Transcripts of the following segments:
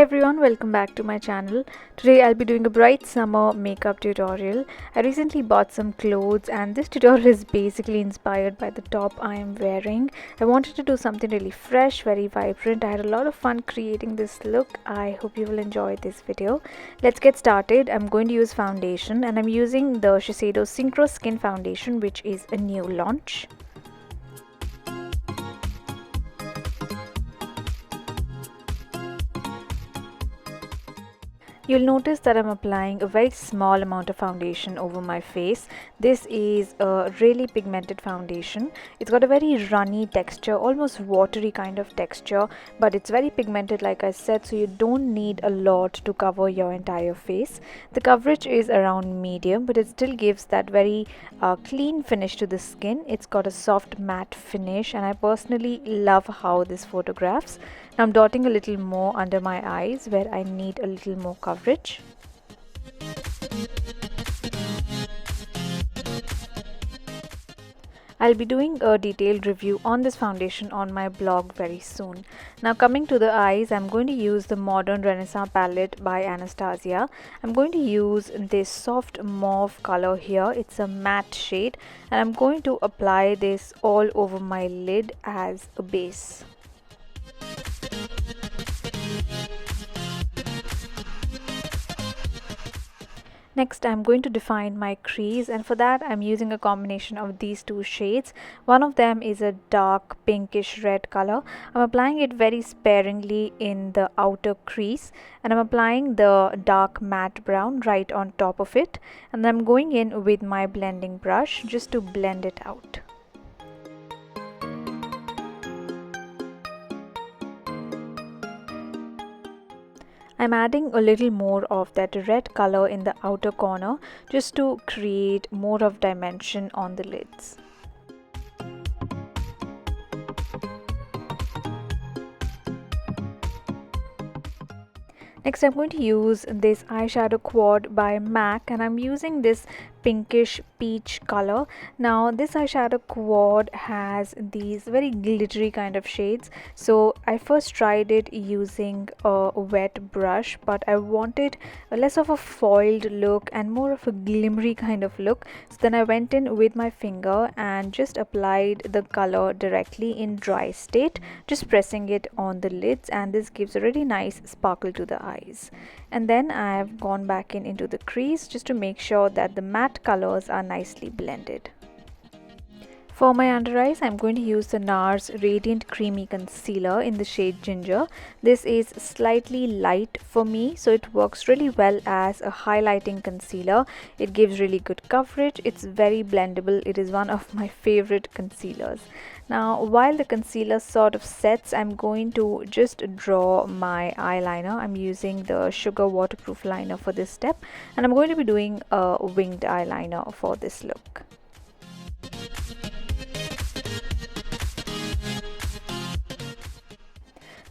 everyone, welcome back to my channel. Today I'll be doing a bright summer makeup tutorial. I recently bought some clothes and this tutorial is basically inspired by the top I am wearing. I wanted to do something really fresh, very vibrant. I had a lot of fun creating this look. I hope you will enjoy this video. Let's get started. I'm going to use foundation and I'm using the Shiseido Synchro Skin Foundation, which is a new launch. You'll notice that I'm applying a very small amount of foundation over my face. This is a really pigmented foundation. It's got a very runny texture, almost watery kind of texture, but it's very pigmented like I said, so you don't need a lot to cover your entire face. The coverage is around medium, but it still gives that very clean finish to the skin. It's got a soft matte finish and I personally love how this photographs. Now I'm dotting a little more under my eyes where I need a little more coverage. I'll be doing a detailed review on this foundation on my blog very soon. Now coming to the eyes, I'm going to use the Modern Renaissance palette by Anastasia. I'm going to use this soft mauve color here. It's a matte shade and I'm going to apply this all over my lid as a base. Next, I'm going to define my crease, and for that I'm using a combination of these two shades. One of them is a dark pinkish red color. I'm applying it very sparingly in the outer crease and I'm applying the dark matte brown right on top of it, and I'm going in with my blending brush just to blend it out. I'm adding a little more of that red color in the outer corner just to create more of dimension on the lids. Next, I'm going to use this eyeshadow quad by MAC and I'm using this pinkish peach color. Now this eyeshadow quad has these very glittery kind of shades, so I first tried it using a wet brush, but I wanted a less of a foiled look and more of a glimmery kind of look, so then I went in with my finger and just applied the color directly in dry state, just pressing it on the lids, and this gives a really nice sparkle to the eyes. And then I have gone back into the crease just to make sure that the matte colors are nicely blended. For my under eyes, I'm going to use the NARS Radiant Creamy Concealer in the shade Ginger. This is slightly light for me, so it works really well as a highlighting concealer. It gives really good coverage. It's very blendable. It is one of my favorite concealers. Now, while the concealer sort of sets, I'm going to just draw my eyeliner. I'm using the Sugar Waterproof Liner for this step, and I'm going to be doing a winged eyeliner for this look.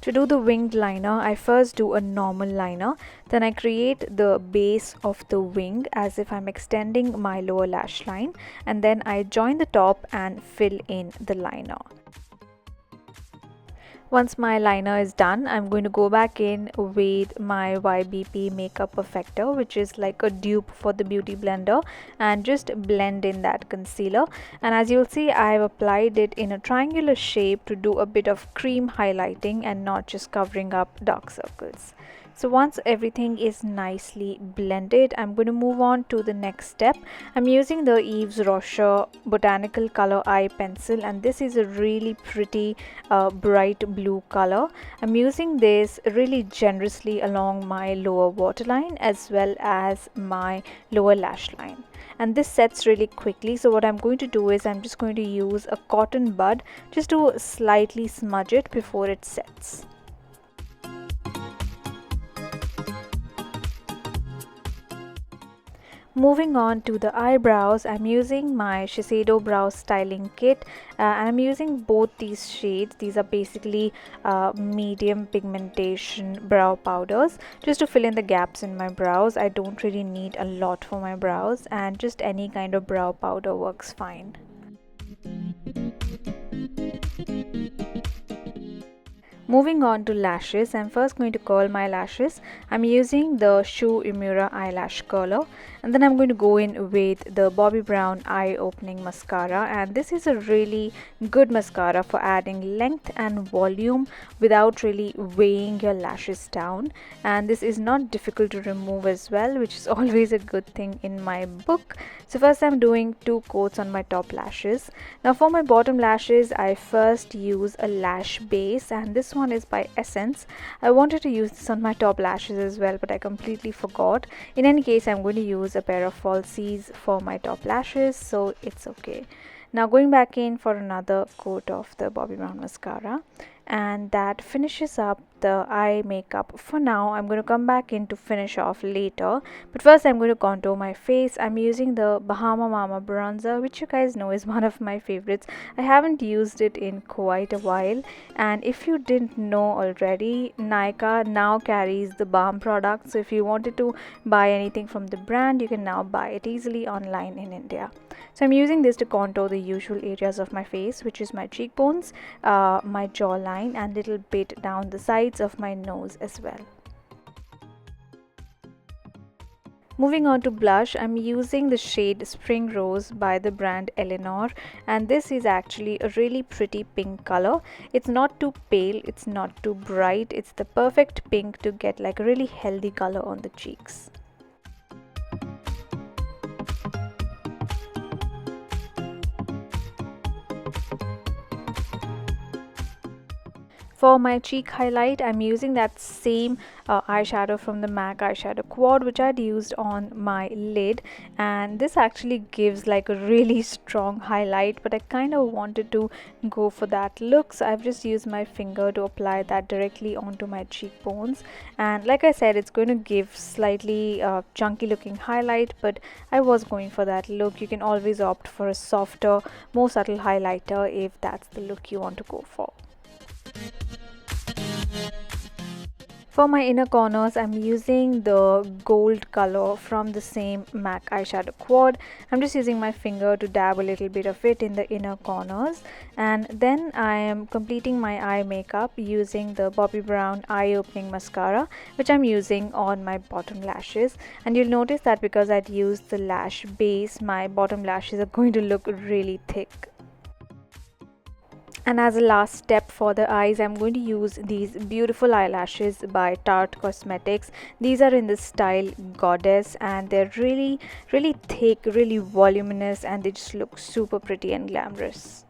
To do the winged liner, I first do a normal liner, then I create the base of the wing as if I'm extending my lower lash line, and then I join the top and fill in the liner. Once my liner is done, I'm going to go back in with my YBP Makeup Perfector, which is like a dupe for the Beauty Blender, and just blend in that concealer. And as you'll see, I've applied it in a triangular shape to do a bit of cream highlighting and not just covering up dark circles. So once everything is nicely blended, I'm going to move on to the next step. I'm using the Yves Rocher Botanical Color Eye Pencil, and this is a really pretty bright blue color. I'm using this really generously along my lower waterline as well as my lower lash line. And this sets really quickly, so what I'm going to do is I'm just going to use a cotton bud just to slightly smudge it before it sets. Moving on to the eyebrows, I'm using my Shiseido Brow Styling Kit and I'm using both these shades. These are basically medium pigmentation brow powders just to fill in the gaps in my brows. I don't really need a lot for my brows, and just any kind of brow powder works fine. Moving on to lashes, I'm first going to curl my lashes. I'm using the Shu Uemura eyelash curler, and then I'm going to go in with the Bobbi Brown eye opening mascara, and this is a really good mascara for adding length and volume without really weighing your lashes down, and this is not difficult to remove as well, which is always a good thing in my book. So first I'm doing 2 coats on my top lashes. Now for my bottom lashes, I first use a lash base, and this one is by Essence. I wanted to use this on my top lashes as well, but I completely forgot. In any case, I'm going to use a pair of falsies for my top lashes, so it's okay. Now going back in for another coat of the Bobbi Brown mascara, and that finishes up the eye makeup for now. I'm going to come back in to finish off later, but first I'm going to contour my face. I'm using the Bahama Mama Bronzer, which you guys know is one of my favorites. I haven't used it in quite a while, and if you didn't know already, Nykaa now carries the balm product, so if you wanted to buy anything from the brand, you can now buy it easily online in India. So I'm using this to contour the usual areas of my face, which is my cheekbones, my jawline, and little bit down the sides of my nose as well. Moving on to blush, I'm using the shade Spring Rose by the brand Eleanor, and this is actually a really pretty pink color. It's not too pale, it's not too bright, it's the perfect pink to get like a really healthy color on the cheeks. For my cheek highlight, I'm using that same eyeshadow from the MAC eyeshadow quad, which I'd used on my lid, and this actually gives like a really strong highlight, but I kind of wanted to go for that look, so I've just used my finger to apply that directly onto my cheekbones. And like I said, it's going to give slightly chunky looking highlight, but I was going for that look. You can always opt for a softer, more subtle highlighter if that's the look you want to go for. For my inner corners, I'm using the gold color from the same MAC eyeshadow quad. I'm just using my finger to dab a little bit of it in the inner corners, and then I am completing my eye makeup using the Bobbi Brown eye opening mascara, which I'm using on my bottom lashes. And you'll notice that because I'd used the lash base, my bottom lashes are going to look really thick. And as a last step for the eyes, I'm going to use these beautiful eyelashes by Tarte Cosmetics. These are in the style Goddess, and they're really thick, really voluminous, and they just look super pretty and glamorous.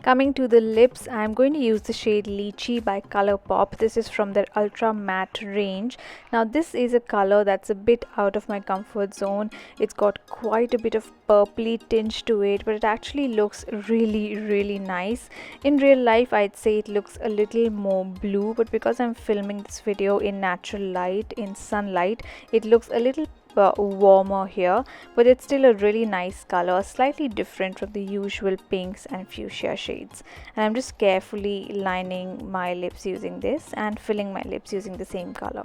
Coming to the lips, I'm going to use the shade Lychee by ColourPop. This is from their Ultra Matte range. Now this is a color that's a bit out of my comfort zone. It's got quite a bit of purpley tinge to it, but it actually looks really nice. In real life, I'd say it looks a little more blue, but because I'm filming this video in natural light, in sunlight, it looks a little warmer here, but it's still a really nice color, slightly different from the usual pinks and fuchsia shades. And I'm just carefully lining my lips using this and filling my lips using the same color.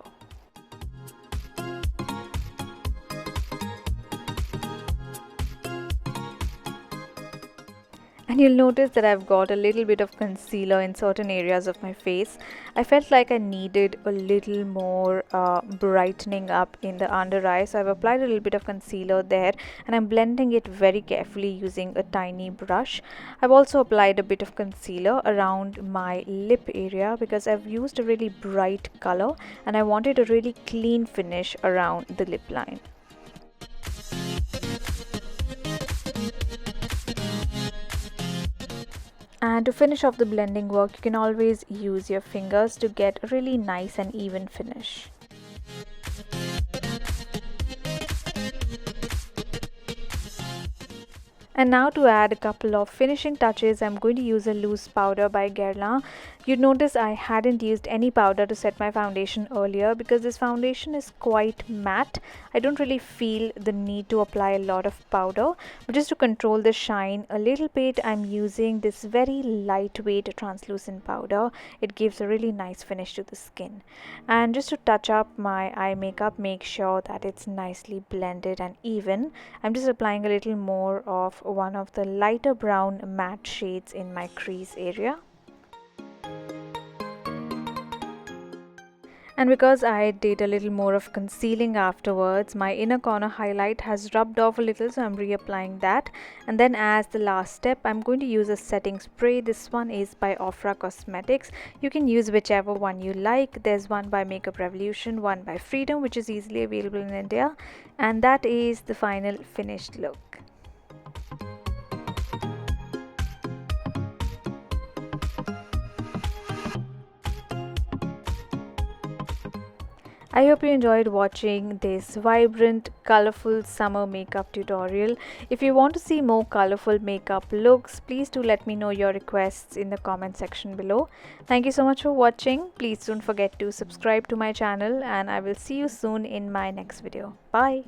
And you'll notice that I've got a little bit of concealer in certain areas of my face. I felt like I needed a little more brightening up in the under eye, so I've applied a little bit of concealer there, and I'm blending it very carefully using a tiny brush. I've also applied a bit of concealer around my lip area because I've used a really bright color and I wanted a really clean finish around the lip line. And to finish off the blending work, you can always use your fingers to get a really nice and even finish. And now to add a couple of finishing touches, I'm going to use a loose powder by Guerlain. You'd notice I hadn't used any powder to set my foundation earlier because this foundation is quite matte. I don't really feel the need to apply a lot of powder, but just to control the shine a little bit, I'm using this very lightweight translucent powder. It gives a really nice finish to the skin. And just to touch up my eye makeup, make sure that it's nicely blended and even. I'm just applying a little more of one of the lighter brown matte shades in my crease area. And because I did a little more of concealing afterwards, my inner corner highlight has rubbed off a little, so I'm reapplying that. And then as the last step, I'm going to use a setting spray. This one is by OFRA Cosmetics. You can use whichever one you like. There's one by Makeup Revolution, one by Freedom, which is easily available in India. And that is the final finished look. I hope you enjoyed watching this vibrant, colorful summer makeup tutorial. If you want to see more colorful makeup looks, please do let me know your requests in the comment section below. Thank you so much for watching. Please don't forget to subscribe to my channel, and I will see you soon in my next video. Bye.